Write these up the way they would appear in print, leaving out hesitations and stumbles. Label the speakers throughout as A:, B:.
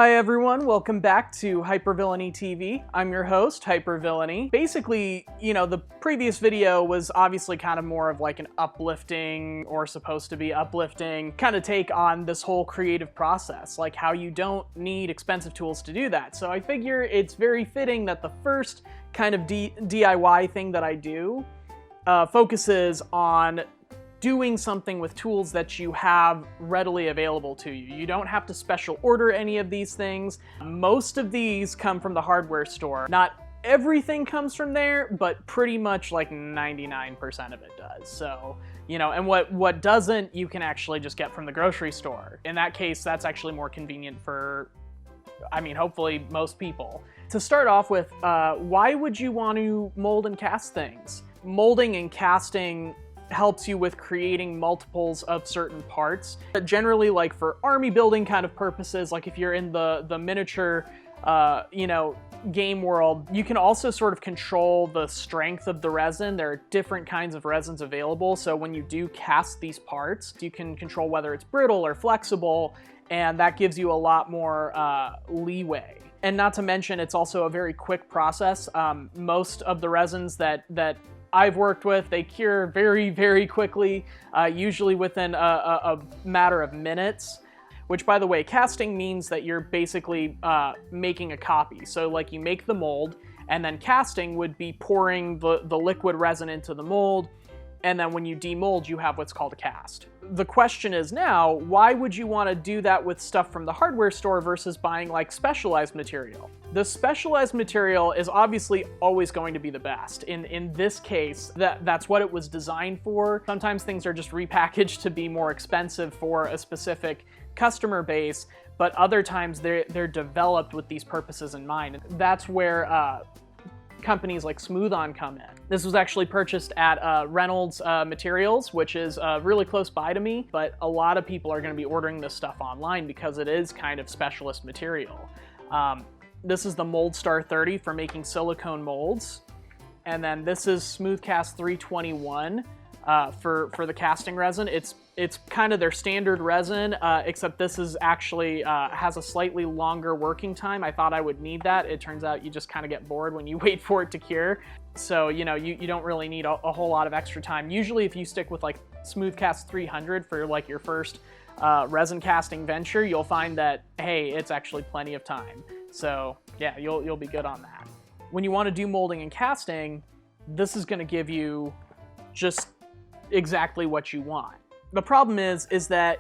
A: Hi everyone, welcome back to Hypervillainy TV. I'm your host, Hypervillainy. Basically, the previous video was obviously kind of more of like an uplifting, or supposed to be uplifting, kind of take on this whole creative process, like how you don't need expensive tools to do that. So I figure it's very fitting that the first kind of DIY thing that I do focuses on doing something with tools that you have readily available to you. You don't have to special order any of these things. Most of these come from the hardware store. Not everything comes from there, but pretty much like 99% of it does. So, and what doesn't, you can actually just get from the grocery store. In that case, that's actually more convenient for, hopefully most people. To start off with, why would you want to mold and cast things? Molding and casting helps you with creating multiples of certain parts. But generally, like for army building kind of purposes, like if you're in the miniature, game world, you can also sort of control the strength of the resin. There are different kinds of resins available, so when you do cast these parts, you can control whether it's brittle or flexible, and that gives you a lot more leeway. And not to mention, it's also a very quick process. Most of the resins that I've worked with, they cure very, very quickly, usually within a matter of minutes, which, by the way, casting means that you're basically making a copy. So like you make the mold, and then casting would be pouring the liquid resin into the mold, and then when you demold, you have what's called a cast. The question is now, why would you want to do that with stuff from the hardware store versus buying like specialized material? The specialized material is obviously always going to be the best. In this case, that's what it was designed for. Sometimes things are just repackaged to be more expensive for a specific customer base, but other times they're developed with these purposes in mind. That's where companies like Smooth-On come in. This was actually purchased at Reynolds Materials, which is really close by to me, but a lot of people are going to be ordering this stuff online because it is kind of specialist material. This is the Mold Star 30 for making silicone molds, and then this is Smooth-Cast 321 for the casting resin. It's kind of their standard resin, except this is actually has a slightly longer working time. I thought I would need that. It turns out you just kind of get bored when you wait for it to cure. So, you don't really need a whole lot of extra time. Usually if you stick with like Smooth-Cast 300 for like your first resin casting venture, you'll find that, hey, it's actually plenty of time. So yeah, you'll be good on that. When you want to do molding and casting, this is going to give you just exactly what you want. The problem is that,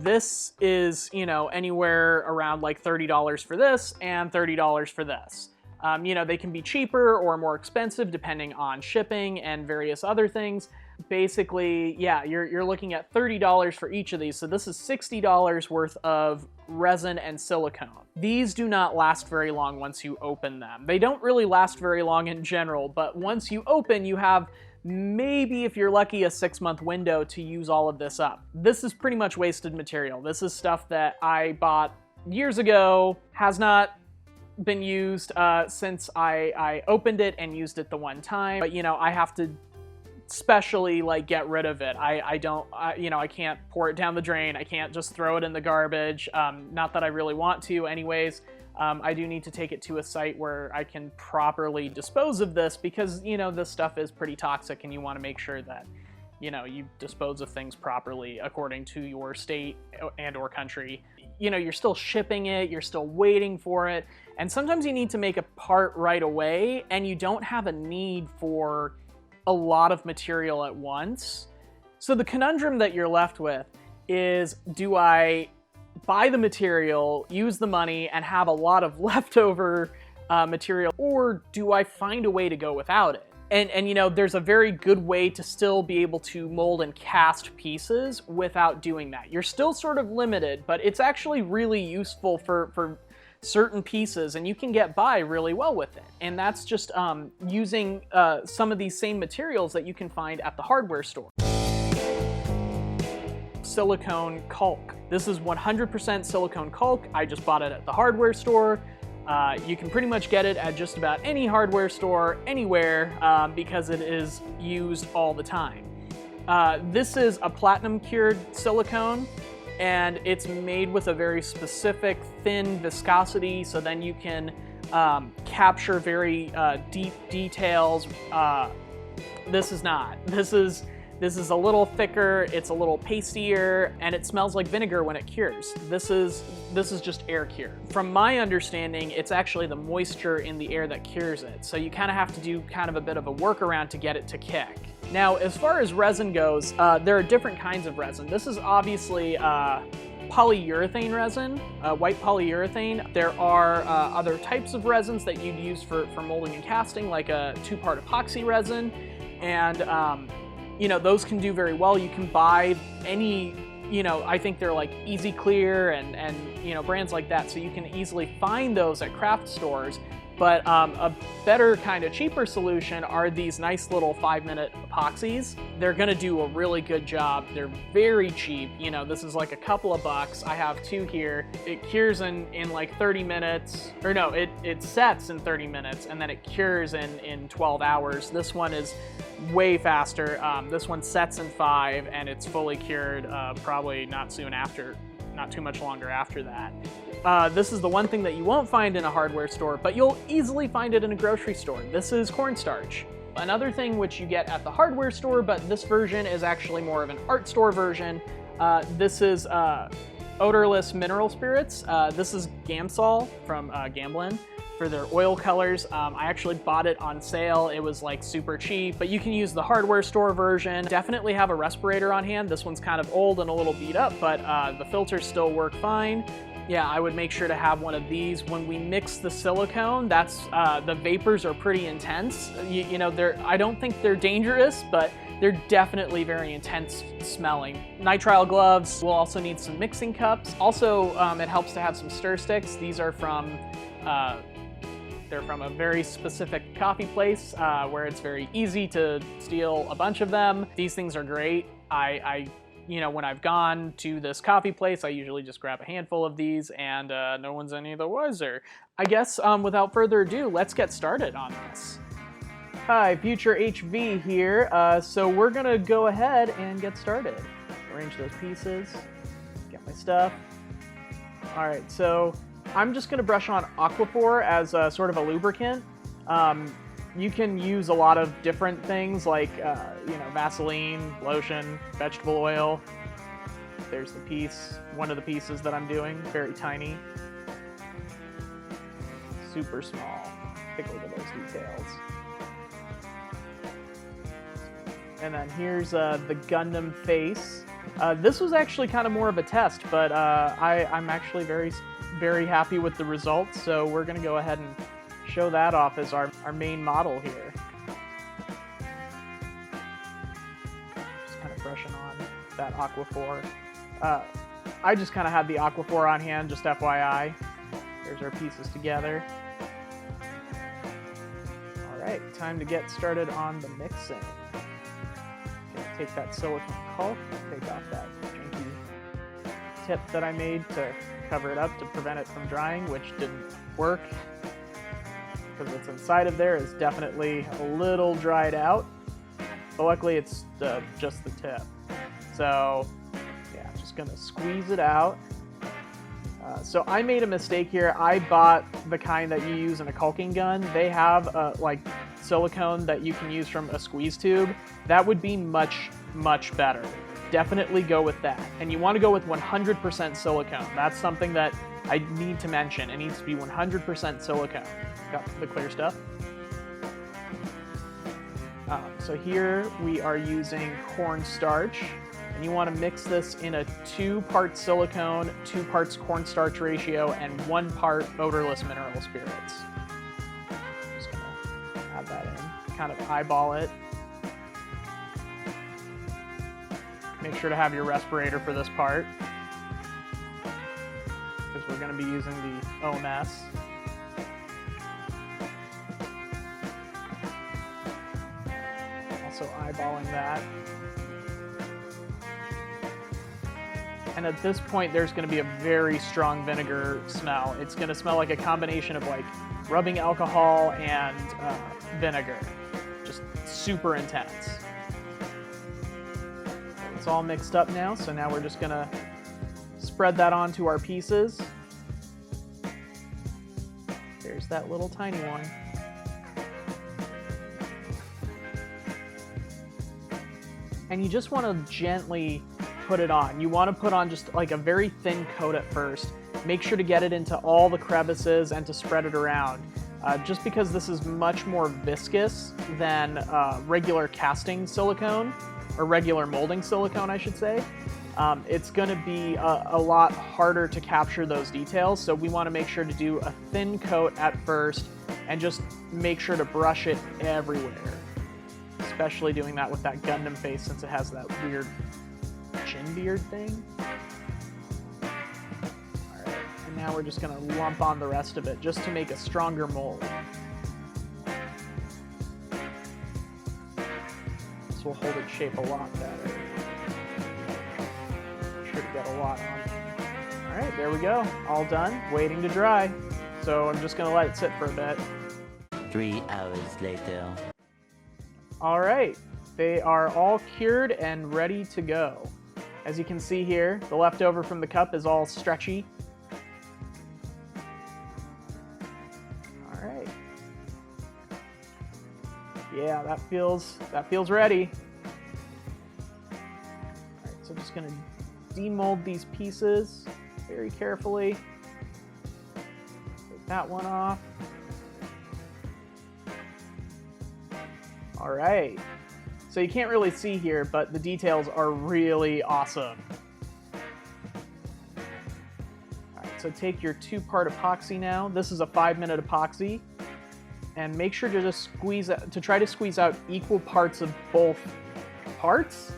A: this is, anywhere around like $30 for this and $30 for this. They can be cheaper or more expensive depending on shipping and various other things. Basically, yeah, you're looking at $30 for each of these. So this is $60 worth of resin and silicone. These do not last very long once you open them. They don't really last very long in general, but once you open, you have maybe, if you're lucky, a 6-month window to use all of this up. This is pretty much wasted material. This is stuff that I bought years ago, has not been used since I opened it and used it the one time. But, I have to specially like get rid of it. I can't pour it down the drain. I can't just throw it in the garbage. Not that I really want to anyways. I do need to take it to a site where I can properly dispose of this because, this stuff is pretty toxic and you want to make sure that, you dispose of things properly according to your state and or country. You're still shipping it, you're still waiting for it, and sometimes you need to make a part right away and you don't have a need for a lot of material at once. So the conundrum that you're left with is, do I buy the material, use the money, and have a lot of leftover material, or do I find a way to go without it? And there's a very good way to still be able to mold and cast pieces without doing that. You're still sort of limited, but it's actually really useful for certain pieces, and you can get by really well with it. And that's just using some of these same materials that you can find at the hardware store. Silicone CAULK. This is 100% silicone CAULK. I just bought it at the hardware store. You can pretty much get it at just about any hardware store anywhere because it is used all the time. This is a platinum cured silicone. and it's made with a very specific thin viscosity, so then you can capture very deep details. This is not. This is a little thicker, it's a little pastier, and it smells like vinegar when it cures. This is just air cure. From my understanding, it's actually the moisture in the air that cures it. So you kind of have to do kind of a bit of a workaround to get it to kick. Now, as far as resin goes, there are different kinds of resin. This is obviously polyurethane resin, white polyurethane. There are other types of resins that you'd use for molding and casting, like a 2-part epoxy resin, and you know, those can do very well. You can buy any, you know, I think they're like Easy Clear and you know, brands like that, so you can easily find those at craft stores. But a better kind of cheaper solution are these nice little 5-minute epoxies. They're gonna do a really good job. They're very cheap. You know, this is like a couple of bucks. I have 2 here. It cures in like 30 minutes, or no, it sets in 30 minutes and then it cures in 12 hours. This one is way faster. This one sets in 5 and it's fully cured probably not too much longer after that. This is the one thing that you won't find in a hardware store, but you'll easily find it in a grocery store. This is cornstarch. Another thing which you get at the hardware store, but this version is actually more of an art store version. This is odorless mineral spirits. This is Gamsol from Gamblin for their oil colors. I actually bought it on sale. It was like super cheap, but you can use the hardware store version. Definitely have a respirator on hand. This one's kind of old and a little beat up, but the filters still work fine. Yeah, I would make sure to have one of these. When we mix the silicone, that's the vapors are pretty intense. You know, I don't think they're dangerous, but they're definitely very intense smelling. Nitrile gloves. We'll also need some mixing cups. Also, it helps to have some stir sticks. These are from they're from a very specific coffee place where it's very easy to steal a bunch of them. These things are great. You know, when I've gone to this coffee place, I usually just grab a handful of these and no one's any the wiser. I guess without further ado, let's get started on this. Hi, Future HV here. So we're gonna go ahead and get started. Arrange those pieces, get my stuff. All right, so I'm just gonna brush on Aquaphor as a sort of a lubricant. You can use a lot of different things like, you know, Vaseline, lotion, vegetable oil. There's the piece, one of the pieces that I'm doing, very tiny. Super small. Take a look at those details. And then here's the Gundam face. This was actually kind of more of a test, but I'm actually very happy with the results, so we're gonna go ahead and show that off as our main model here. Just kind of brushing on that Aquaphor. I just kind of had the Aquaphor on hand, just FYI. There's our pieces together. All right, time to get started on the mixing. Gonna take that silicone caulk, take off that janky tip that I made to cover it up to prevent it from drying, which didn't work, because what's inside of there is definitely a little dried out, but luckily it's just the tip. So yeah, just gonna squeeze it out. So I made a mistake here. I bought the kind that you use in a caulking gun. They have like silicone that you can use from a squeeze tube. That would be much better. Definitely go with that. And you want to go with 100% silicone. That's something that I need to mention. It needs to be 100% silicone. Got the clear stuff. So here we are using cornstarch, and you want to mix this in a 2-part silicone, 2 parts cornstarch ratio, and 1 part odorless mineral spirits. Just gonna add that in, kind of eyeball it. Make sure to have your respirator for this part, because we're going to be using the OMS. Also eyeballing that. And at this point, there's going to be a very strong vinegar smell. It's going to smell like a combination of like rubbing alcohol and vinegar. Just super intense. It's all mixed up now, so now we're just gonna spread that onto our pieces. There's that little tiny one. And you just want to gently put it on. You want to put on just like a very thin coat at first. Make sure to get it into all the crevices and to spread it around. Just because this is much more viscous than regular casting silicone, or regular molding silicone, I should say. It's going to be a lot harder to capture those details, so we want to make sure to do a thin coat at first and just make sure to brush it everywhere. Especially doing that with that Gundam face, since it has that weird chin beard thing. Alright, and now we're just going to lump on the rest of it just to make a stronger mold. This will hold its shape a lot better. Should get a lot on. Alright, there we go. All done. Waiting to dry. So I'm just going to let it sit for a bit.
B: 3 hours later.
A: Alright, they are all cured and ready to go. As you can see here, the leftover from the cup is all stretchy. Alright. Yeah, that feels ready. Alright, so I'm just going to demold these pieces very carefully. Take that one off. All right, so you can't really see here, but the details are really awesome. All right, so take your 2-part epoxy now. This is a 5-minute epoxy, and make sure to just try to squeeze out equal parts of both parts.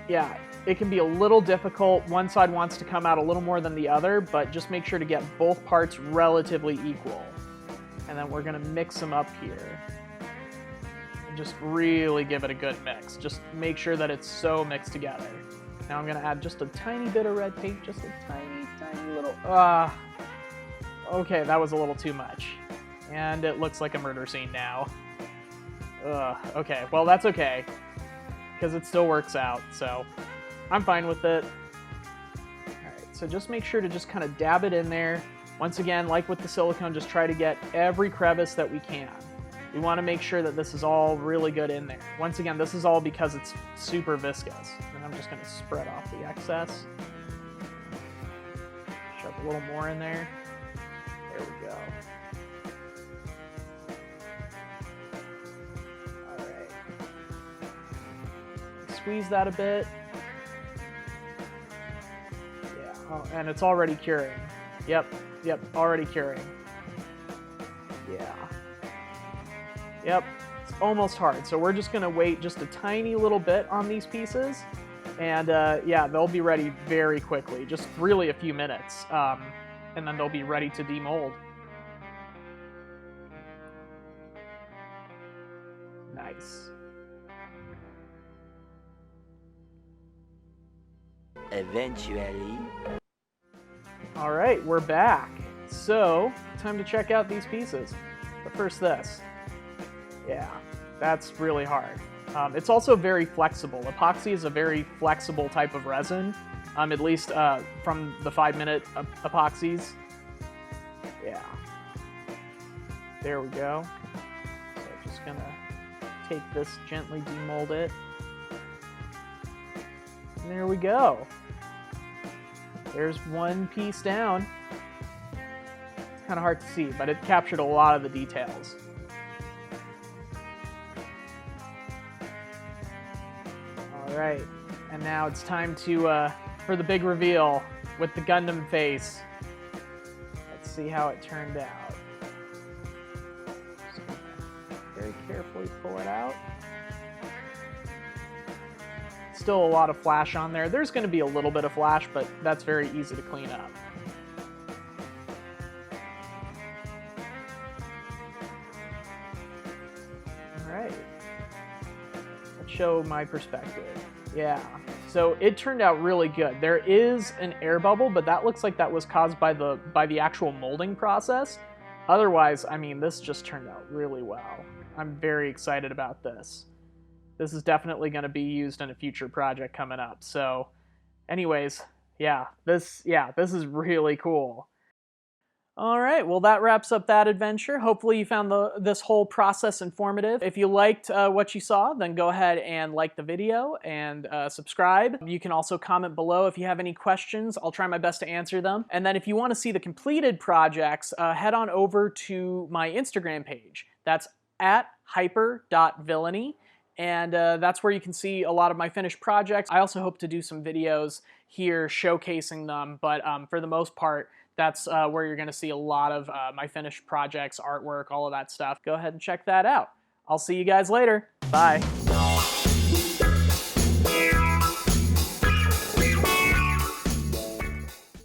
A: Yeah, it can be a little difficult. One side wants to come out a little more than the other, but just make sure to get both parts relatively equal. And then we're gonna mix them up here. Just really give it a good mix. Just make sure that it's so mixed together. Now I'm gonna add just a tiny bit of red paint, just a tiny little, okay, that was a little too much. And it looks like a murder scene now. Okay, well that's okay, because it still works out, so I'm fine with it. Alright, so just make sure to just kind of dab it in there. Once again, like with the silicone, just try to get every crevice that we can. We want to make sure that this is all really good in there. Once again, this is all because it's super viscous. And I'm just going to spread off the excess. Shove a little more in there. There we go. Alright. Squeeze that a bit. Yeah, oh, and it's already curing. Yep, already curing. Yeah. Yep, it's almost hard. So we're just gonna wait just a tiny little bit on these pieces, and yeah, they'll be ready very quickly, just really a few minutes, and then they'll be ready to demold. Nice.
B: Eventually.
A: All right, we're back. So, time to check out these pieces. But first this. Yeah, that's really hard. It's also very flexible. Epoxy is a very flexible type of resin, at least from the 5-minute epoxies. Yeah. There we go. So I'm just gonna take this, gently demold it. And there we go. There's one piece down. It's kind of hard to see, but it captured a lot of the details. Alright, and now it's time to for the big reveal with the Gundam face. Let's see how it turned out. Just gonna very carefully pull it out. Still a lot of flash on there. There's going to be a little bit of flash, but that's very easy to clean up. Alright. Let's show my perspective. Yeah. So it turned out really good. There is an air bubble, but that looks like that was caused by the actual molding process. Otherwise, I mean, this just turned out really well. I'm very excited about this. This is definitely going to be used in a future project coming up. So anyways, Yeah, this is really cool. All right, well that wraps up that adventure. Hopefully you found this whole process informative. If you liked what you saw, then go ahead and like the video and subscribe. You can also comment below if you have any questions. I'll try my best to answer them. And then if you want to see the completed projects, head on over to my Instagram page. That's at hyper.villainy. And that's where you can see a lot of my finished projects. I also hope to do some videos here showcasing them, but for the most part, that's where you're going to see a lot of my finished projects, artwork, all of that stuff. Go ahead and check that out. I'll see you guys later. Bye.